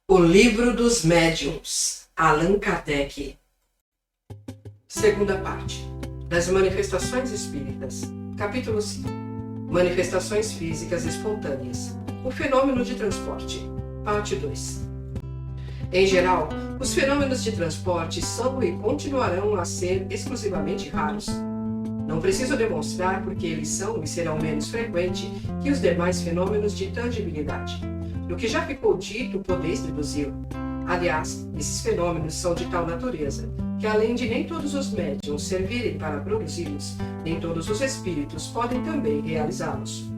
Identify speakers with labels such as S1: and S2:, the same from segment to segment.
S1: O Livro dos Médiuns, Allan Kardec. Segunda parte, das Manifestações Espíritas. Capítulo 5. Manifestações Físicas Espontâneas. O Fenômeno de Transporte. Parte 2. Em geral, os fenômenos de transporte são e continuarão a ser exclusivamente raros. Não preciso demonstrar porque eles são e serão menos frequentes que os demais fenômenos de tangibilidade. Do que já ficou dito, podeis deduzi-lo. Aliás, esses fenômenos são de tal natureza que, além de nem todos os médiuns servirem para produzi-los, nem todos os espíritos podem também realizá-los.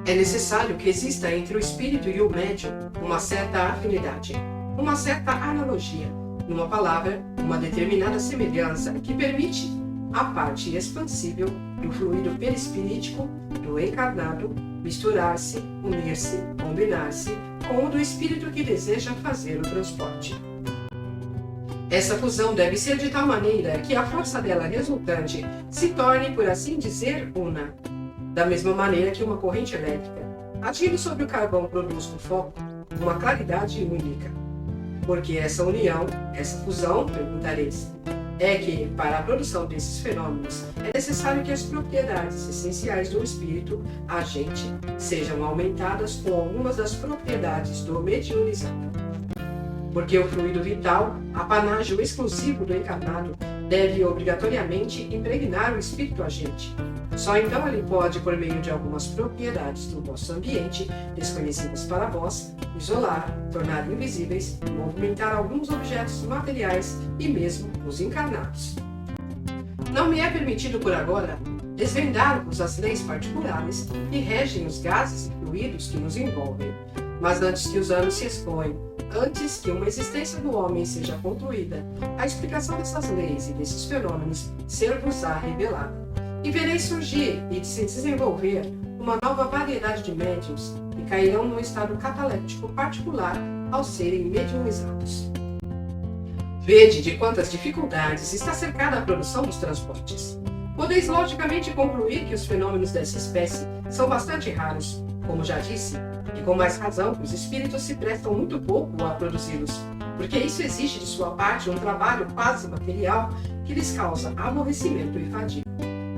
S1: É necessário que exista entre o espírito e o médium uma certa afinidade, uma certa analogia, numa palavra, uma determinada semelhança que permite a parte expansível do fluido perispirítico do encarnado misturar-se, unir-se, combinar-se com o do espírito que deseja fazer o transporte. Essa fusão deve ser de tal maneira que a força dela resultante se torne, por assim dizer, una. Da mesma maneira que uma corrente elétrica, agindo sobre o carvão, produz no foco uma claridade única. Porque essa união, essa fusão, perguntareis, é que, para a produção desses fenômenos, é necessário que as propriedades essenciais do espírito agente sejam aumentadas com algumas das propriedades do mediunizado. Porque o fluido vital, apanágio exclusivo do encarnado, deve obrigatoriamente impregnar o espírito agente. Só então ele pode, por meio de algumas propriedades do vosso ambiente, desconhecidas para vós, isolar, tornar invisíveis e movimentar alguns objetos materiais e mesmo os encarnados. Não me é permitido por agora desvendar-vos as leis particulares que regem os gases e fluidos que nos envolvem, mas antes que os anos se expõem, antes que uma existência do homem seja concluída, a explicação dessas leis e desses fenômenos ser-vos-á revelada. E vereis surgir e se desenvolver uma nova variedade de médiuns que cairão num estado cataléptico particular ao serem mediunizados. Vede de quantas dificuldades está cercada a produção dos transportes. Podeis logicamente concluir que os fenômenos dessa espécie são bastante raros, como já disse, e com mais razão que os espíritos se prestam muito pouco a produzi-los, porque isso exige de sua parte um trabalho quase material que lhes causa aborrecimento e fadiga.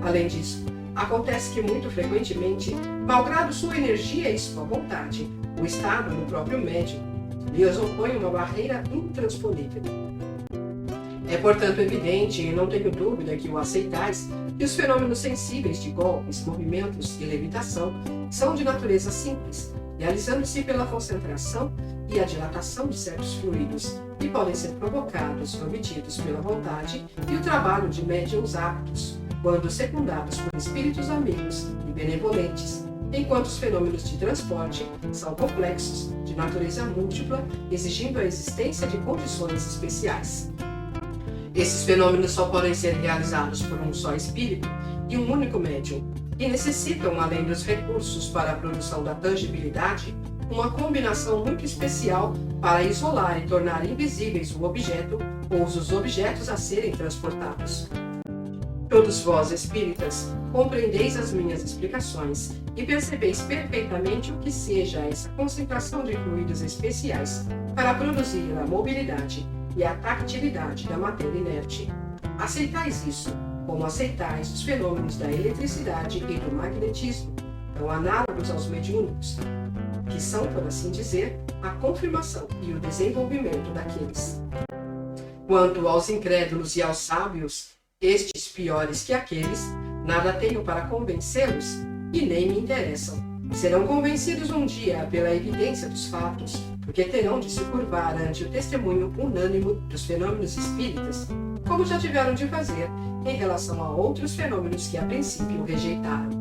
S1: Além disso, acontece que muito frequentemente, malgrado sua energia e sua vontade, o estado do próprio médium lhes opõe uma barreira intransponível. É, portanto, evidente, e não tenho dúvida que o aceitais, que os fenômenos sensíveis de golpes, movimentos e levitação são de natureza simples, realizando-se pela concentração e a dilatação de certos fluidos, e podem ser provocados e obtidos pela vontade e o trabalho de médiuns aptos, quando secundados por espíritos amigos e benevolentes, enquanto os fenômenos de transporte são complexos, de natureza múltipla, exigindo a existência de condições especiais. Esses fenômenos só podem ser realizados por um só espírito e um único médium, e necessitam, além dos recursos para a produção da tangibilidade, uma combinação muito especial para isolar e tornar invisíveis o objeto ou os objetos a serem transportados. Todos vós, espíritas, compreendeis as minhas explicações e percebeis perfeitamente o que seja essa concentração de fluidos especiais para produzir a mobilidade e a tactilidade da matéria inerte. Aceitais isso, como aceitais os fenômenos da eletricidade e do magnetismo, tão análogos aos mediúnicos, que são, por assim dizer, a confirmação e o desenvolvimento daqueles. Quanto aos incrédulos e aos sábios, estes piores que aqueles, nada tenho para convencê-los e nem me interessam. Serão convencidos um dia pela evidência dos fatos, porque terão de se curvar ante o testemunho unânime dos fenômenos espíritas, como já tiveram de fazer em relação a outros fenômenos que a princípio rejeitaram.